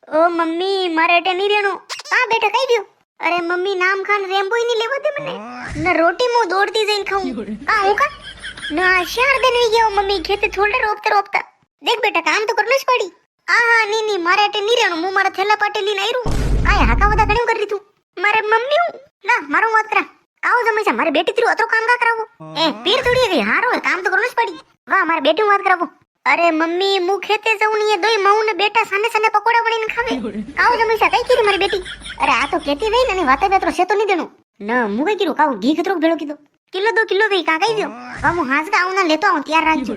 ओ mummy मारे अटे नहीं रेणो का बेटा कई गयो अरे मम्मी नाम खान रेम्बो ही नहीं लेवा दे मने न रोटी मु दौड़ती जइन खाऊं का हूं का ना शार दिन ही गयो मम्मी खेते छोड़े रोपता रोपता देख बेटा काम तो करनो ज पड़ी हां नी नी मारे अटे नहीं रेणो मु मारा थेला पाटे लीने आयरू काय हाका वदा गणियो कर री तू मारे मम्मी हूं ला मारो बात करा आओ जमे से मारे बेटी तिरु अतरो काम का करावो ए पीर थोड़ी गई हारो काम तो करनो ज पड़ी वाह मारे बेटी बात करावो अरे मम्मी मु खेते जाऊं ये दोई माऊ ने बेटा साने साने पकोड़ा बणीने खावे काऊ जमीसा कई कीरी मारी बेटी अरे आ तो केती वई ने वाते बेतरो से तो नहीं देनो न मु कई कीरो काऊ घी खतरो भेळो कीधो किलो 2 किलो वई का कई दियो वा मु हाज का आउना लेतो आऊं तैयार राखजो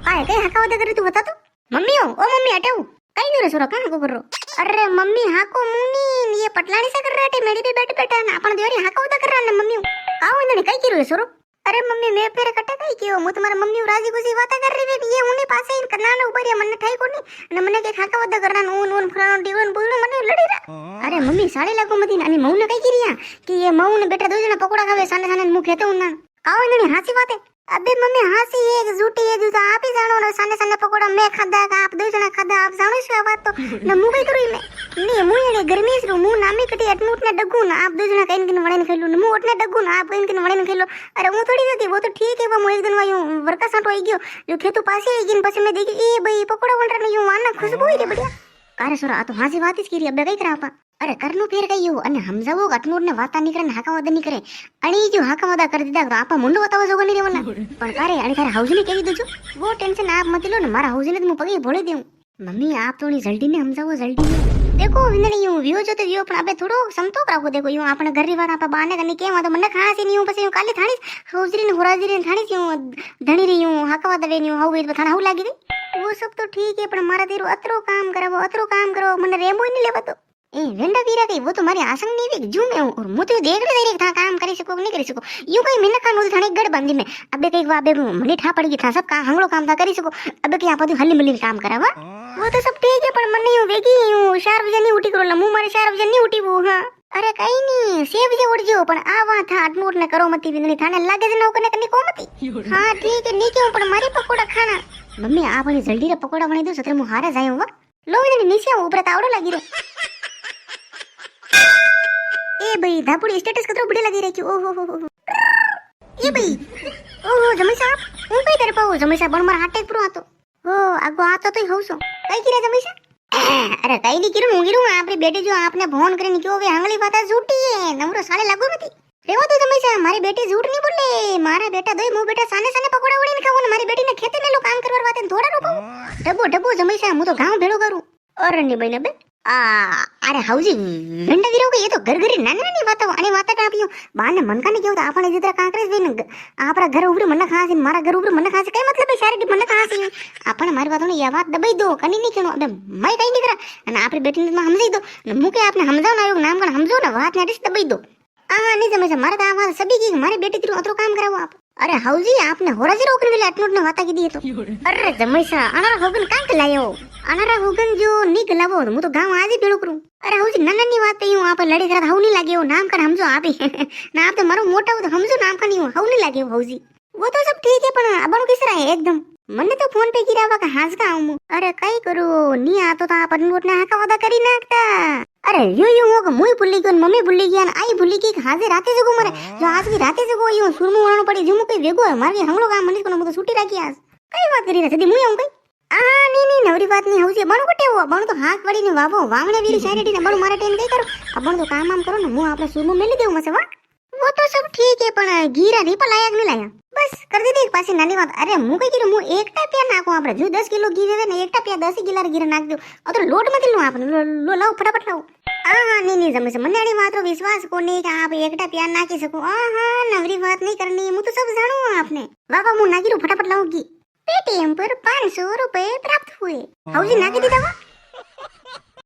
काय कई हाका वदे करे तू बता तो मम्मी ओ मम्मी हटाऊ कई दियो रे सोरा का हाको करो अरे मम्मी हाको मुनी ये पटलाणी से कर रहा है मेरी भी बैठ बैठा ना अपन दियोरी हाका वदा कर रहा ने मम्मी काऊ ने कई कीरो रे सोरो अरे मम्मी मैं फेरे कट्टा कई कियो मु तुम्हारे मम्मी राजी खुशी बात कर रही है ये उन्हें पासे इन करना ना ऊपर ये मन ठाई कोनी ने मने के खाका वदा करना ऊन ऊन फरानो दीवन बुलनो मने लड़ी रा अरे मम्मी साड़ी लागो मती आणि मऊ ने कई किरिया कि ये मऊ ने बेटा दो जना पकोड़ा खावे साने साने मु खेते उना काओ इने हासी बात है अबे मम्मी हासी एक झूठी है जूता आप ही जानो ना साने साने पकोड़ा मैं खादा का आप दो जना खादा आप जानो छ बात तो न मु कई करू में नहीं मु ये गर्मी से मु नामी कटी अटनूट ने डगू ना आप दो जना कइन किन वणे ने खेलू मु ओटने डगू ना आप कइन किन वणे ने खेलो अरे वो थोड़ी थी वो तो ठीक है वो मु एक दिन वायू वर्का साटो आई गयो जो खेतु पासे आई गिन पछे मैं देखी ए भाई पकोड़ा वंटर ने यू वाना खुशबू ही रे बढ़िया कारे सोरा आ तो हासी बात ही करी अब कई करा आपा अरे करनु फेर कई यो अने हमजावो अटनूर ने वाता निकरे हाका वदा निकरे आणि जो हाका वदा कर दीदा तो आपा मुंडो बतावा जोगा नहीं रेवना पण कारे आणि थारे हाउस ने केवी दजो वो टेंशन आप मत लो ने मारा हाउस ने तो मु पगे भोळे देऊ मम्मी आप थोड़ी जल्दी ने हमजावो जल्दी ने देखो इने यूं वियो जो तो वियो पण अबे थोड़ो संतोक राखो देखो यूं आपने घर री वात आपा बाने कने केवा तो मने खासी नहीं यूं पसे यूं काली थाणी होजरी ने होराजरी ने थाणी यूं धणी री यूं हाका वदा वे यूं हाउ वे थाना हाउ लागी वो सब तो ठीक है पण मारा तेरो अतरो काम करो मने रेमो नहीं लेवा तो ए वेंडा वीरा कई वो तो मारी आसंग नहीं वे जू में और मु तो देख ले था काम करी सको नहीं करी सको यूं कई मिन खान वो थाने गड़ बंदी में अबे कई वा बे मने ठा पड़ी था सब का हंगलो काम था करी सको अबे के आपा तो हल्ली मिली काम करावा वो तो सब ठीक है पर मन नहीं वेगी यूं 4 बजे नहीं उठी करो मु मारे 4 बजे नहीं उठी वो हां अरे कई नहीं 6 बजे उठ जो पण आवा था अटनोट ने करो मती विंदनी थाने लागे ज नौकने कनी को मती हां ठीक है नी क्यों पण मारी पकोड़ा खाना मम्मी आपने जल्दी रे पकोड़ा बनी दो सत्र मु हारे जायो वा लो विंदनी नीचे ऊपर तावड़ो लागी रे ए भाई धापुड़ी स्टेटस कतरो बड़ी लगी रही ओ हो ए भाई ओ जमै साहब હું કઈ તરફ આવું જमै સાહેબ પણ મારા હાટે પૂરો હતો ઓ આગો આતો તોય હોઉં કઈ કિરે જमै સાહેબ અરે કઈ ની કિરું હું કિરું આપણી બેટી જો આપને ફોન કરીને કયો વે આંગળી વાતા झूठी है નમરો સાલે લાગો મતી રેવા તો જमै સાહેબ મારી બેટી झूठ नहीं बोले मारा बेटा दोय मु बेटा साने साने पकोड़ा वळीने ખાવો ને મારી બેટીને ખેતે મેલો કામ કરવા વાતે થોડા રોપો ડબો જमै સાહેબ હું તો ગામ ભેળો કરું અરે ની બઈને બે अरे हाउजी वेंडा वीरो के ये तो घर घरी नानी नानी बात आणि वाता टापियो बाने मन का नहीं केवता आपण जितरा कांकरेस वेन आपरा घर उबरे मन खासी मारा घर उबरे मन खासी काय मतलब है शारी मन खासी आपण मारी बात ने या बात दबाई दो कनी नहीं केनो अबे मैं कई नहीं करा અને આપરી બેટીને માં સમજાઈ દો ને મુકે આપને સમજાવ ના નામ કણ સમજો ને વાત ને દબાઈ દો આ नहीं जमे से मारे का सभी की मारी बेटी तिरु अतरो काम करावो आप अरे हाउजी आपने होराजी रोकने वाले अटनोट ने वाता की दी तो अरे जमैसा अनारा होगन कांक लायो अनारा होगन जो नी गलावो मु तो गांव आज ही पेड़ो करूं अरे हाउजी नन्ना नी बात यूं आप लड़ी करा हाउ नहीं लागे नाम का समझो आप ही ना आप तो मारो मोटा हो तो समझो नाम का नहीं हो हाउ नहीं लागे हाउजी वो तो सब ठीक है पण अबण किस रहा है एकदम मने तो फोन पे गिरावा का हाज का आऊं अरे कई करू नी आतो तो आप नोट ने हाका वदा करी नाखता अरे यो हो मुई भूली गयो मम्मी भूली गया आई भूली की हाजे राते जगो मरे जो आज की राते जगो यो सुरमु वणो पड़ी जुमु कई वेगो मारे हमलो काम मनीष को तो छुट्टी राखी आज कई बात करी रे मुई आऊं कई आ नी नवरी बात नहीं हउसी बणो कटे हो बणो तो हाथ वड़ी ने वावो वामणे वीरी साइडी ने बणो मारे टेन कई करो अपन तो काम करो ने मु आपने सुरमु मेली देऊ मसे वा वो तो सब ठीक है पण गीरा नी पर लायक नहीं लाया बस कर दी एक पासे नानी बात अरे मु कई किरो मु एकटा पिया नाखो आपरे जो 10 किलो घी देवे ने एकटा पिया 10 किलो गीरा नाख दो अतो लोट मत लो आपने लो लाओ फटाफट लाओ हां नहीं जमे से मने आनी बात विश्वास को नहीं कि आप एकटा पिया नाखी सको हां नवरी बात नहीं करनी मु तो सब जानू आपने बाबा मु नाखी रो फटाफट लाओ घी पेटीएम पर 500 रुपए प्राप्त हुए हाउजी नाखी दीदा